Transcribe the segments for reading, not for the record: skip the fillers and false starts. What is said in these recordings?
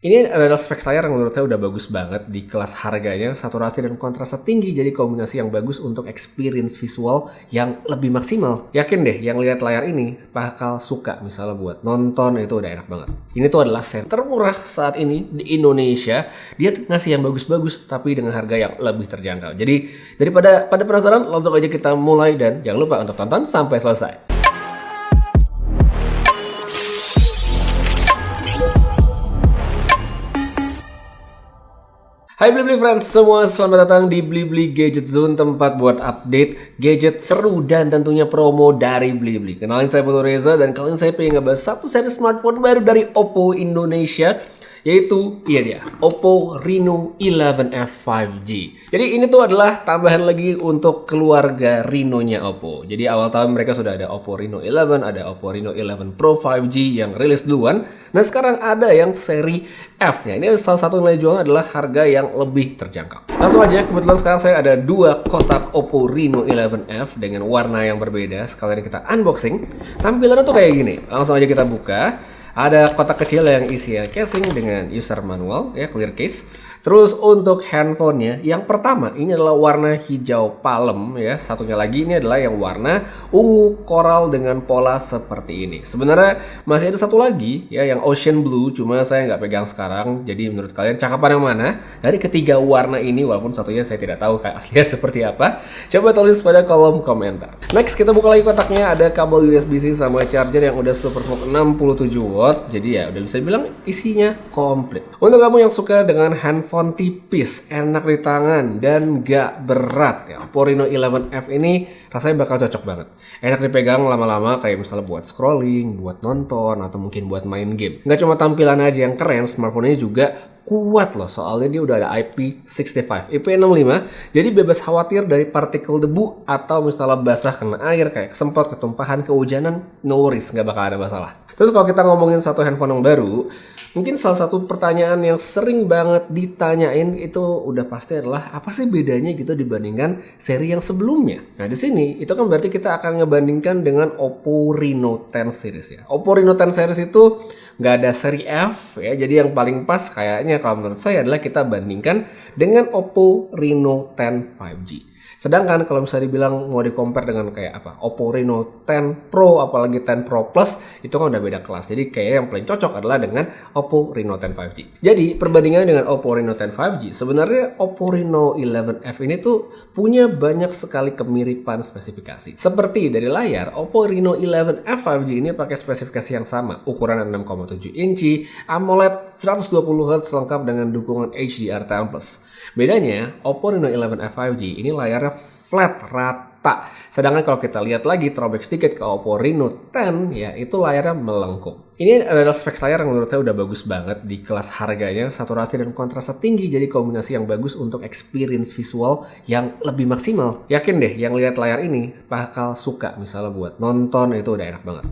Ini adalah spek layar yang menurut saya udah bagus banget di kelas harganya, saturasi dan kontras tinggi, jadi kombinasi yang bagus untuk experience visual yang lebih maksimal. Yakin deh yang lihat layar ini bakal suka, misalnya buat nonton itu udah enak banget. Ini tuh adalah set termurah saat ini di Indonesia. Dia ngasih yang bagus-bagus tapi dengan harga yang lebih terjangkau. Jadi daripada pada penasaran, langsung aja kita mulai dan jangan lupa untuk tonton sampai selesai. Hai Blibli friends semua, selamat datang di Blibli Gadget Zone, tempat buat update gadget seru dan tentunya promo dari Blibli. Kenalin, saya Putu Reza dan kali ini saya pengen ngebahas satu seri smartphone baru dari Oppo Indonesia, yaitu dia Oppo Reno 11F 5G. Jadi ini tuh adalah tambahan lagi untuk keluarga Reno-nya Oppo. Jadi awal tahun mereka sudah ada Oppo Reno 11, ada Oppo Reno 11 Pro 5G yang rilis duluan. Nah sekarang ada yang seri F-nya. Ini salah satu nilai jualnya adalah harga yang lebih terjangkau. Langsung aja, kebetulan sekarang saya ada dua kotak Oppo Reno 11F dengan warna yang berbeda. Sekalian kita unboxing. Tampilannya tuh kayak gini. Langsung aja kita buka. Ada kotak kecil yang isinya casing dengan user manual, ya, clear case. Terus untuk handphonenya, yang pertama ini adalah warna hijau palem, ya. Satunya lagi ini adalah yang warna ungu koral dengan pola seperti ini. Sebenarnya masih ada satu lagi, ya, yang ocean blue, cuma saya nggak pegang sekarang. Jadi menurut kalian cakapan yang mana dari ketiga warna ini? Walaupun satunya saya tidak tahu kayak aslinya seperti apa. Coba tulis pada kolom komentar. Next kita buka lagi kotaknya, ada kabel USB-C sama charger yang udah SuperVOOC 67 watt. Jadi ya udah bisa dibilang isinya komplit. Untuk kamu yang suka dengan handphone tipis, enak di tangan dan gak berat, ya, Oppo Reno 11F ini rasanya bakal cocok banget. Enak dipegang lama-lama, kayak misalnya buat scrolling, buat nonton, atau mungkin buat main game. Nggak cuma tampilan aja yang keren, smartphone ini juga kuat loh, soalnya dia udah ada IP65, IP65, jadi bebas khawatir dari partikel debu atau misalnya basah kena air, kayak kesemprot, ketumpahan, kehujanan, no worries, nggak bakal ada masalah. Terus kalau kita ngomongin satu handphone yang baru, mungkin salah satu pertanyaan yang sering banget ditanyain itu udah pasti adalah apa sih bedanya gitu dibandingkan seri yang sebelumnya. Nah di sini itu kan berarti kita akan ngebandingkan dengan Oppo Reno 10 series, ya. Oppo Reno 10 series itu nggak ada seri F, ya, jadi yang paling pas kayaknya kalau menurut saya adalah kita bandingkan dengan Oppo Reno 10 5G. Sedangkan kalau misalnya dibilang mau di-compare dengan kayak apa, Oppo Reno 10 Pro apalagi 10 Pro Plus, itu kan udah beda kelas. Jadi kayak yang paling cocok adalah dengan Oppo Reno 10 5G. Jadi perbandingannya dengan Oppo Reno 10 5G, sebenarnya Oppo Reno 11F ini tuh punya banyak sekali kemiripan spesifikasi. Seperti dari layar, Oppo Reno 11F 5G ini pakai spesifikasi yang sama, ukuran 6,7 inci, AMOLED 120Hz lengkap dengan dukungan HDR10+. Bedanya, Oppo Reno 11F 5G ini layarnya flat rata. Sedangkan kalau kita lihat lagi throwback sedikit ke Oppo Reno 10, ya itu layarnya melengkung. Ini adalah spek layar yang menurut saya udah bagus banget di kelas harganya, saturasi dan kontras tinggi, jadi kombinasi yang bagus untuk experience visual yang lebih maksimal. Yakin deh yang lihat layar ini bakal suka, misalnya buat nonton itu udah enak banget.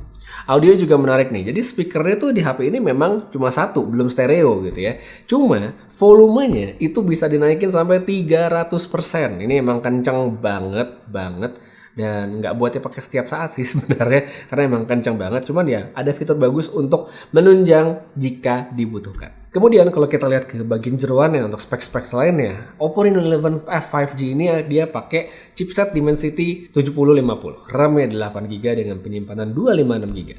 Audio juga menarik nih, jadi speakernya tuh di HP ini memang cuma satu, belum stereo gitu ya. Cuma volumenya itu bisa dinaikin sampai 300%. Ini emang kenceng banget. Dan nggak buatnya pakai setiap saat sih sebenarnya, karena emang kencang banget. Cuman ya ada fitur bagus untuk menunjang jika dibutuhkan. Kemudian kalau kita lihat ke bagian jeroannya untuk spek-spek lainnya, Oppo Reno 11F 5G ini dia pakai chipset Dimensity 7050, RAM-nya 8GB dengan penyimpanan 256GB.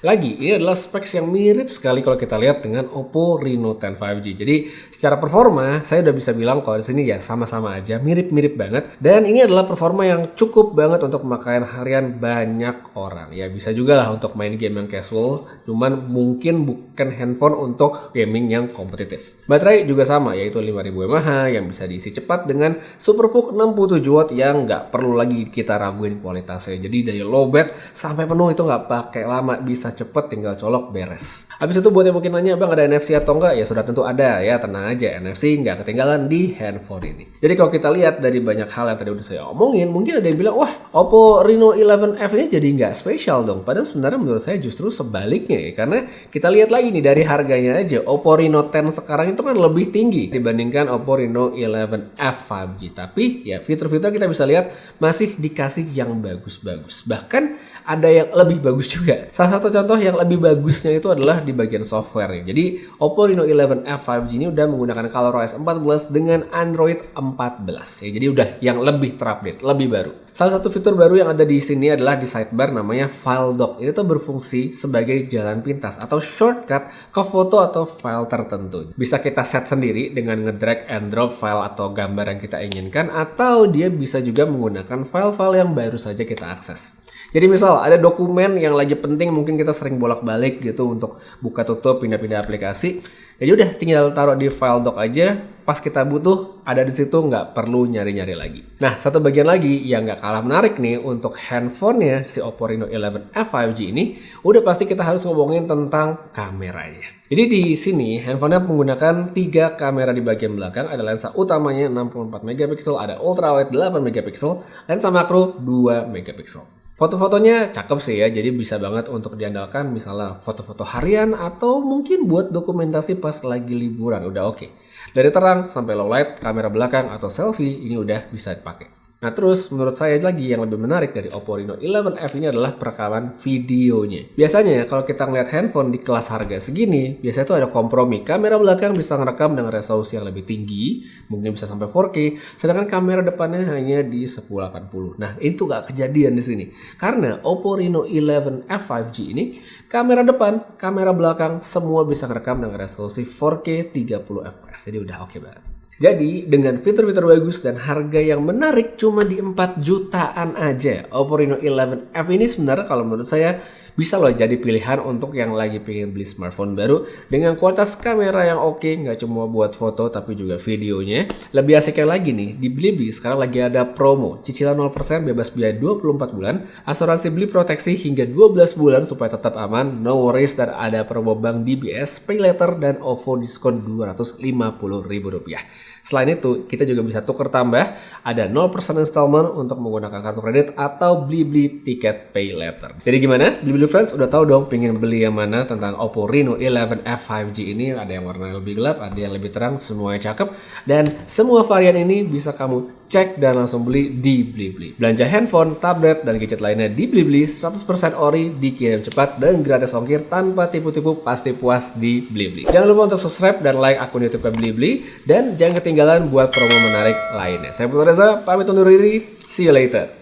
Lagi, ini adalah specs yang mirip sekali kalau kita lihat dengan Oppo Reno 10 5G. Jadi secara performa saya udah bisa bilang kalau di sini ya sama-sama aja, mirip-mirip banget. Dan ini adalah performa yang cukup banget untuk pemakaian harian banyak orang. Ya bisa juga lah untuk main game yang casual, cuman mungkin bukan handphone untuk gaming yang kompetitif. Baterai juga sama, yaitu 5000 mAh yang bisa diisi cepat dengan SuperVOOC 67 watt yang nggak perlu lagi kita raguin kualitasnya. Jadi dari low bat sampai penuh itu nggak pakai lama, bisa cepet, tinggal colok beres. Habis itu buat yang mungkin nanya, bang ada NFC atau enggak? Ya sudah tentu ada, ya tenang aja, NFC nggak ketinggalan di handphone ini. Jadi kalau kita lihat dari banyak hal yang tadi udah saya omongin, mungkin ada yang bilang, wah Oppo Reno 11F ini jadi nggak spesial dong. Padahal sebenarnya menurut saya justru sebaliknya ya, karena kita lihat lagi nih dari harganya aja, Oppo Reno Reno 10 sekarang itu kan lebih tinggi dibandingkan Oppo Reno 11F 5G. Tapi ya fitur-fitur kita bisa lihat masih dikasih yang bagus-bagus. Bahkan ada yang lebih bagus juga. Salah satu contoh yang lebih bagusnya itu adalah di bagian software. Jadi Oppo Reno 11F 5G ini udah menggunakan ColorOS 14 dengan Android 14. Ya, jadi udah yang lebih terupdate, lebih baru. Salah satu fitur baru yang ada di sini adalah di sidebar namanya File Dock. Ini tuh berfungsi sebagai jalan pintas atau shortcut ke foto atau file tertentu. Bisa kita set sendiri dengan ngedrag and drop file atau gambar yang kita inginkan, atau dia bisa juga menggunakan file-file yang baru saja kita akses. Jadi misal ada dokumen yang lagi penting, mungkin kita sering bolak-balik gitu untuk buka tutup, pindah-pindah aplikasi. Jadi udah tinggal taruh di file doc aja, pas kita butuh ada di situ, nggak perlu nyari-nyari lagi. Nah, satu bagian lagi yang nggak kalah menarik nih untuk handphonenya si Oppo Reno 11F 5G ini, udah pasti kita harus ngomongin tentang kameranya. Jadi di sini handphonenya menggunakan 3 kamera di bagian belakang, ada lensa utamanya 64 megapiksel, ada ultrawide 8 megapiksel, lensa makro 2 megapiksel. Foto-fotonya cakep sih ya, jadi bisa banget untuk diandalkan misalnya foto-foto harian atau mungkin buat dokumentasi pas lagi liburan, udah oke. Dari terang sampai low light, kamera belakang atau selfie ini udah bisa dipakai. Nah terus menurut saya lagi yang lebih menarik dari Oppo Reno 11F ini adalah perekaman videonya. Biasanya kalau kita ngeliat handphone di kelas harga segini, biasanya tuh ada kompromi. Kamera belakang bisa ngerekam dengan resolusi yang lebih tinggi, mungkin bisa sampai 4K, sedangkan kamera depannya hanya di 1080. Nah itu gak kejadian di sini. Karena Oppo Reno 11F 5G ini, kamera depan, kamera belakang semua bisa ngerekam dengan resolusi 4K 30fps. Jadi udah oke banget. Jadi dengan fitur-fitur bagus dan harga yang menarik cuma di 4 jutaan aja, Oppo Reno 11F ini sebenarnya kalau menurut saya bisa loh jadi pilihan untuk yang lagi pengen beli smartphone baru dengan kualitas kamera yang oke, nggak cuma buat foto tapi juga videonya. Lebih asiknya lagi nih, di Blibli sekarang lagi ada promo, cicilan 0% bebas biaya 24 bulan, asuransi beli proteksi hingga 12 bulan supaya tetap aman, no worries, dan ada promo Bank DBS, Pay Later, dan OVO diskon Rp250.000. Selain itu, kita juga bisa tuker tambah, ada 0% installment untuk menggunakan kartu kredit atau Blibli tiket Pay Later. Jadi gimana? Blibli Friends udah tahu dong pengen beli yang mana tentang Oppo Reno 11F 5G ini. Ada yang warna lebih gelap, ada yang lebih terang, semuanya cakep. Dan semua varian ini bisa kamu cek dan langsung beli di Blibli. Belanja handphone, tablet, dan gadget lainnya di Blibli 100% ori, dikirim cepat dan gratis ongkir tanpa tipu-tipu, pasti puas di Blibli. Jangan lupa untuk subscribe dan like akun YouTube Blibli, dan jangan ketinggalan buat promo menarik lainnya. Saya Putu Reza, pamit undur diri. See you later.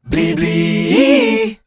Blibli.